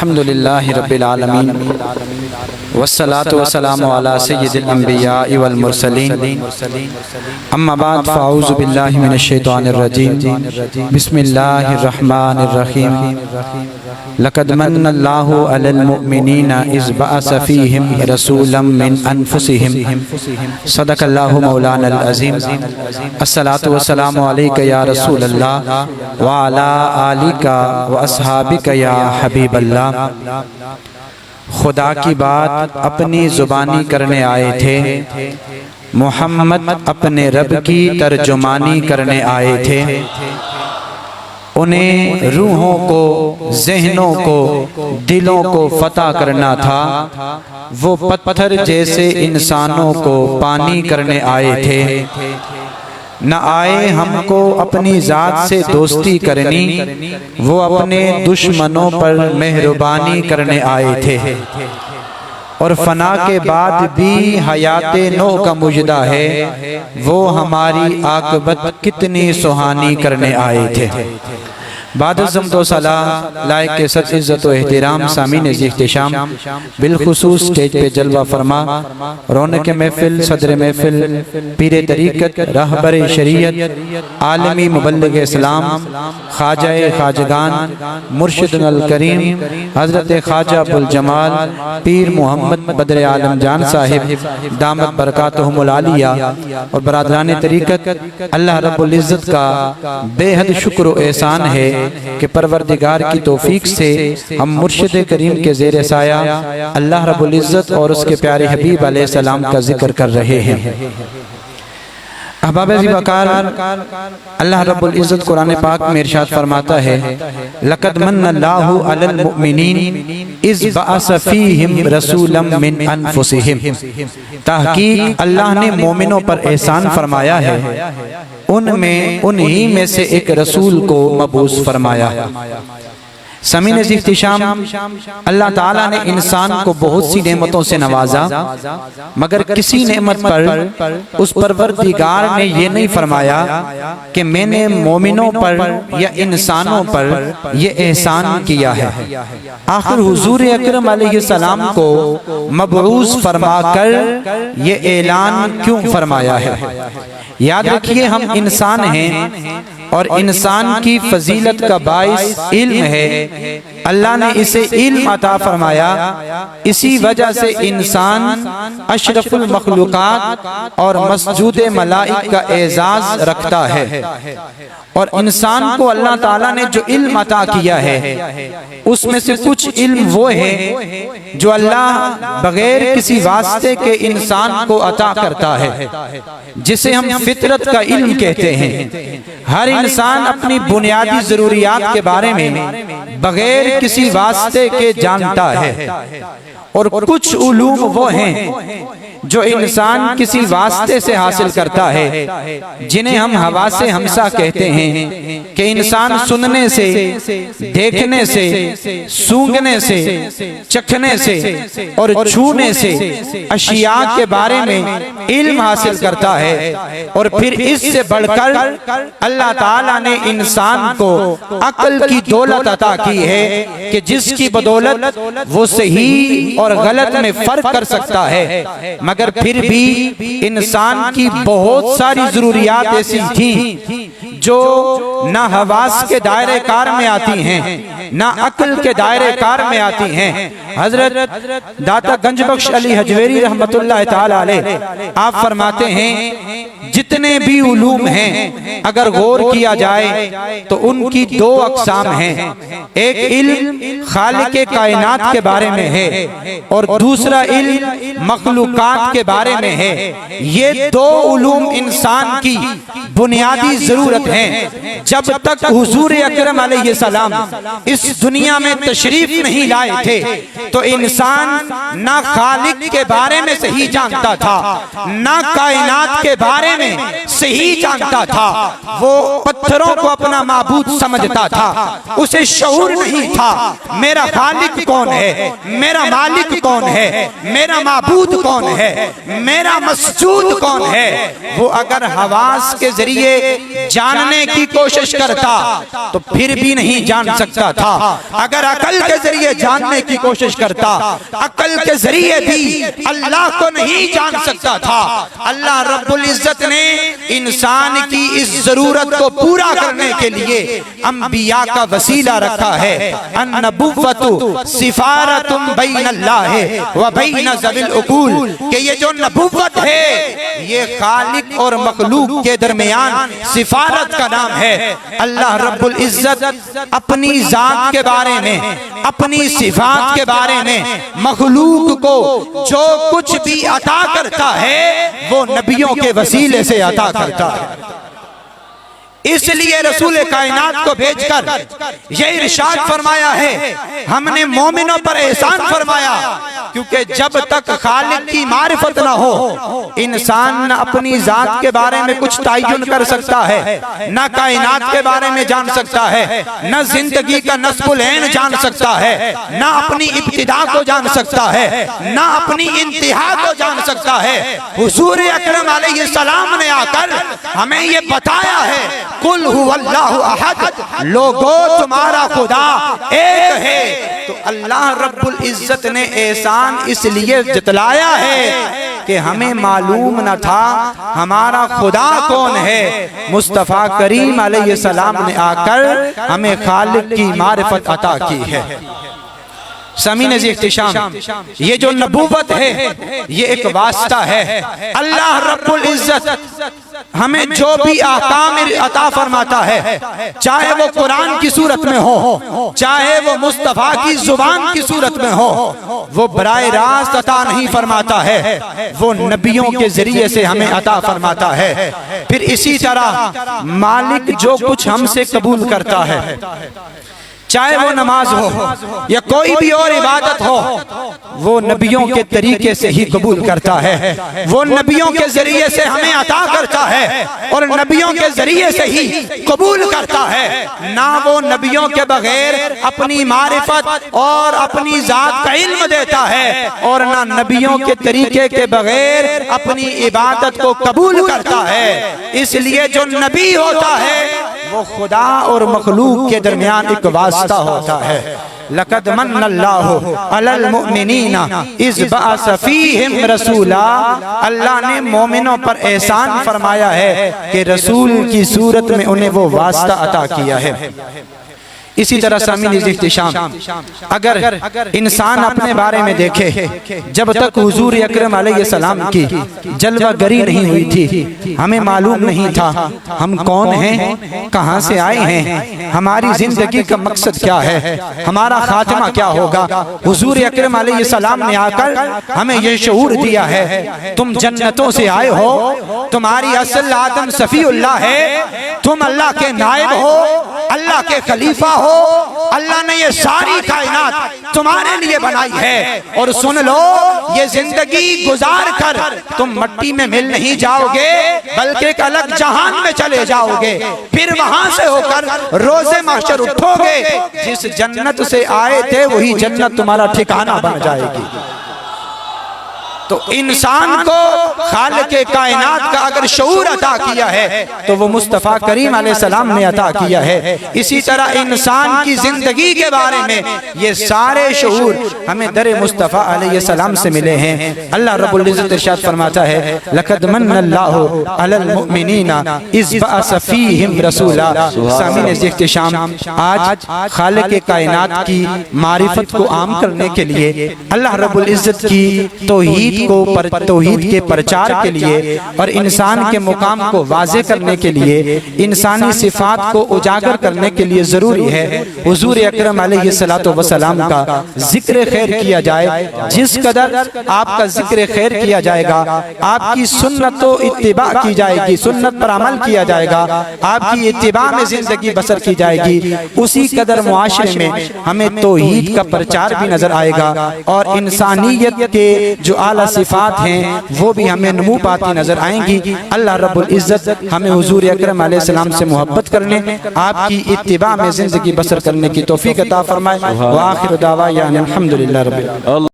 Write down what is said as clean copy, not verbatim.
الحمدللہ رب العالمین والصلاة والسلام علی سید الانبیاء والمرسلین اما بعد فاعوذ باللہ من الشیطان الرجیم بسم اللہ الرحمن الرحیم لقد من اللہ علی المؤمنین اذ بعث فیہم رسولا من انفسہم صدق اللہ مولانا العظیم الصلاة والسلام علیک یا رسول اللہ وعلا آلک واصحابک یا حبیب اللہ۔ خدا کی بات اپنی زبانی کرنے آئے تھے، محمد اپنے رب کی ترجمانی کرنے آئے تھے۔ انہیں روحوں کو، ذہنوں کو، دلوں کو فتح کرنا تھا۔ وہ پتھر جیسے انسانوں کو پانی کرنے آئے تھے۔ نہ آئے ہم کو اپنی ذات سے دوستی کرنی، وہ اپنے دشمنوں پر مہربانی کرنے آئے تھے۔ اور فنا کے بعد بھی حیات نو کا مجدہ ہے، وہ ہماری عاقبت کتنی سہانی کرنے آئے تھے۔ بعد حمد و صلاح لائق کے سچ عزت و احترام سامعین احتشام، بالخصوص سٹیج پہ جلوہ فرما رونق محفل، صدر محفل، پیر طریقت، رہبر شریعت، عالمی مبلغ اسلام، خواجہ خواجگان، مرشد الکریم حضرت خواجہ ابوالجمال پیر محمد بدر عالم جان صاحب دامت برکاتہم العالیہ اور برادران طریقت، اللہ رب العزت کا بے حد شکر و احسان ہے کہ پروردگار کی توفیق سے ہم مرشد کریم کے زیر سایہ اللہ رب العزت اور اس کے پیارے حبیب علیہ السلام کا ذکر کر رہے ہیں۔ احباب عزیز وقار، اللہ رب العزت قرآن پاک میں ارشاد فرماتا ہے لَقَدْ مَنَّ اللَّهُ عَلَى الْمُؤْمِنِينَ اِذْ بَعَثَ فِيهِمْ رَسُولًا مِّنْ أَنفُسِهِمْ۔ تحقیق اللہ نے مومنوں پر احسان فرمایا ہے، انہی میں سے ایک رسول کو مبعوث فرمایا ہے۔ سامعین احتشام، اللہ تعالیٰ نے انسان کو بہت سی نعمتوں سے نوازا، مگر کسی نعمت پر اس پروردگار نے یہ نہیں فرمایا کہ میں نے مومنوں پر یا انسانوں پر یہ احسان کیا ہے۔ آخر حضور اکرم علیہ السلام کو مبعوث فرما کر یہ اعلان کیوں فرمایا ہے؟ یاد رکھیے ہم انسان ہیں اور انسان کی فضیلت کا باعث علم ہے۔ اللہ نے اسے علم عطا فرمایا، اسی وجہ سے انسان اشرف المخلوقات اور مسجود ملائک کا اعزاز رکھتا ہے۔ اور انسان کو اللہ تعالیٰ نے جو علم عطا کیا ہے اس میں سے کچھ علم وہ ہے جو اللہ بغیر کسی واسطے کے انسان کو عطا کرتا ہے، جسے ہم فطرت کا علم کہتے ہیں۔ ہر انسان اپنی بنیادی ضروریات کے بارے میں بغیر کسی واسطے کے جانتا ہے، اور کچھ علوم وہ ہیں جو انسان کسی واسطے سے حاصل کرتا ہے، جنہیں ہم حواس ہمسا کہتے ہیں کہ انسان سننے سے، دیکھنے سے، سونگنے سے، چکھنے سے اور چھونے سے اشیاء کے بارے میں علم حاصل کرتا ہے۔ اور پھر اس سے بڑھ کر اللہ تعالیٰ نے انسان کو عقل کی دولت عطا کی ہے کہ جس کی بدولت وہ صحیح اور غلط میں فرق کر سکتا ہے۔ مگر پھر بھی انسان کی بہت ساری ضروریات ایسی تھیں جو نہ حواس کے دائرے کار میں آتی ہیں، نہ عقل کے دائرے کار میں آتی ہیں۔ حضرت داتا گنج بخش علی حجویری رحمت اللہ تعالی علیہ آپ فرماتے ہیں جتنے بھی علوم ہیں اگر غور کیا جائے تو ان کی دو اقسام ہیں، ایک علم خالق کائنات کے بارے میں ہے اور دوسرا علم مخلوقات کے بارے میں ہے۔ یہ دو علوم انسان کی بنیادی ضرورت ہیں۔ جب تک حضور اکرم علیہ السلام اس دنیا میں تشریف نہیں لائے تھے تو انسان نہ خالق کے بارے میں صحیح جانتا تھا، نہ کائنات کے بارے میں صحیح جانتا تھا۔ وہ پتھروں کو اپنا معبود سمجھتا تھا، اسے شعور نہیں تھا تھا میرا خالق کون ہے، میرا مالک کون ہے، میرا معبود کون ہے، میرا مسجود کون ہے، وہ اگر حواس کے ذریعے جاننے کی کوشش کرتا تو پھر بھی نہیں جان سکتا تھا، اگر عقل کے ذریعے جاننے کی کوشش کرتا عقل کے ذریعے بھی اللہ کو نہیں جان سکتا تھا۔ اللہ رب العزت نے انسان کی اس ضرورت کو پورا کرنے کے لیے انبیاء کا وسیلہ رکھا ہے۔ النبوۃ سفارۃ بین اللہ و بین ذوی العقول، کہ یہ جو نبوت ہے یہ خالق اور مخلوق کے درمیان سفارت کا نام ہے۔ اللہ رب العزت اپنی ذات کے بارے میں، اپنی صفات کے بارے میں مخلوق کو جو کچھ بھی عطا کرتا ہے وہ نبیوں کے وسیلے سے عطا کرتا ہے۔ اس لیے رسول کائنات کو بھیج کر یہ ارشاد فرمایا ہے، ہم نے مومنوں پر احسان فرمایا، کیونکہ جب تک خالق کی معرفت نہ ہو انسان نہ اپنی ذات کے بارے میں کچھ تعین کر سکتا ہے، نہ کائنات کے بارے میں جان سکتا ہے، نہ زندگی کا نصب العین جان سکتا ہے، نہ اپنی ابتدا کو جان سکتا ہے، نہ اپنی انتہا کو جان سکتا ہے۔ حضور اکرم علیہ السلام نے آ کر ہمیں یہ بتایا ہے، قل هو اللہ احد، لوگو تمہارا خدا ایک ہے۔ تو اللہ رب العزت نے احسان اس لیے جتلایا ہے کہ ہمیں معلوم نہ تھا ہمارا خدا کون ہے، مصطفیٰ کریم علیہ السلام نے آ کر ہمیں خالق کی معرفت عطا کی ہے۔ سامعین عزیز احتشام، یہ جو نبوت ہے یہ ایک واسطہ ہے۔ اللہ رب العزت ہمیں جو بھی احکام عطا فرماتا ہے، چاہے وہ قرآن کی صورت میں ہو، چاہے وہ مصطفیٰ کی زبان کی صورت میں ہو، وہ براہ راست عطا نہیں فرماتا ہے، وہ نبیوں کے ذریعے سے ہمیں عطا فرماتا ہے۔ پھر اسی طرح مالک جو کچھ ہم سے قبول کرتا ہے، چاہے وہ نماز ہو یا کوئی بھی اور عبادت ہو، وہ نبیوں کے طریقے سے ہی قبول کرتا ہے، وہ نبیوں کے ذریعے سے ہمیں عطا کرتا ہے اور نبیوں کے ذریعے سے ہی قبول کرتا ہے۔ نہ وہ نبیوں کے بغیر اپنی معرفت اور اپنی ذات کا علم دیتا ہے، اور نہ نبیوں کے طریقے کے بغیر اپنی عبادت کو قبول کرتا ہے۔ اس لیے جو نبی ہوتا ہے وہ خدا اور مخلوق کے درمیان ایک واسطہ ہوتا ہے۔ لقد من اللہ علی المؤمنین اذ بعث فیہم رسولا، اللہ نے مومنوں پر احسان فرمایا ہے کہ رسول کی صورت میں انہیں وہ واسطہ عطا کیا ہے۔ اسی طرح سامعین عزیز احتشام، اگر انسان اپنے بارے میں دیکھے، جب تک حضور اکرم علیہ السلام کی جلوہ گری نہیں ہوئی تھی، ہمیں معلوم نہیں تھا ہم کون ہیں، کہاں سے آئے ہیں، ہماری زندگی کا مقصد کیا ہے، ہمارا خاتمہ کیا ہوگا۔ حضور اکرم علیہ السلام نے آ کر ہمیں یہ شعور دیا ہے، تم جنتوں سے آئے ہو، تمہاری اصل آدم صفی اللہ ہے، تم اللہ کے نائب ہو، اللہ کے خلیفہ ہو، اللہ نے یہ ساری کائنات تمہارے لیے بنائی ہے، اور سن لو یہ زندگی گزار کر تم مٹی میں مل نہیں جاؤ گے بلکہ ایک الگ جہان میں چلے جاؤ گے، پھر وہاں سے ہو کر روز محشر اٹھو گے، جس جنت سے آئے تھے وہی جنت تمہارا ٹھکانہ بن جائے گی۔ تو انسان کو خالق کائنات کا اگر شعور عطا کیا ہے تو وہ مصطفیٰ کریم علیہ السلام نے عطا کیا ہے۔ اسی طرح انسان کی زندگی کے بارے میں یہ سارے شعور ہمیں در مصطفیٰ علیہ السلام سے ملے ہیں۔ اللہ رب العزت ارشاد فرماتا ہے، لقد من اللہ علی المؤمنین اذ بعث فیہم رسولا۔ سامعین عزیز احتشام، آج خالق کائنات کی معرفت کو عام کرنے کے لیے، اللہ رب العزت کی توحید توحید کے پرچار کے لیے اور انسان کے مقام کو واضح کرنے کے لیے، انسانی صفات کو اجاگر کرنے کے لیے ضروری ہے حضور اکرم علیہ السلام کا ذکر خیر کیا جائے۔ جس قدر آپ کا ذکر خیر کیا جائے گا، آپ کی سنت و اتباع کی جائے گی، سنت پر عمل کیا جائے گا، آپ کی اتباع میں زندگی بسر کی جائے گی، اسی قدر معاشرے میں ہمیں توحید کا پرچار بھی نظر آئے گا، اور انسانیت کے جو اعلیٰ اعلیٰ صفات ہیں وہ بھی ہمیں نمو پاتی نظر آئیں گی۔ اللہ رب العزت ہمیں حضور اکرم علیہ السلام سے محبت کرنے، آپ کی اتباع میں زندگی بسر کرنے کی توفیق عطا فرمائے۔ وآخر دعوانا الحمدللہ رب العالمین۔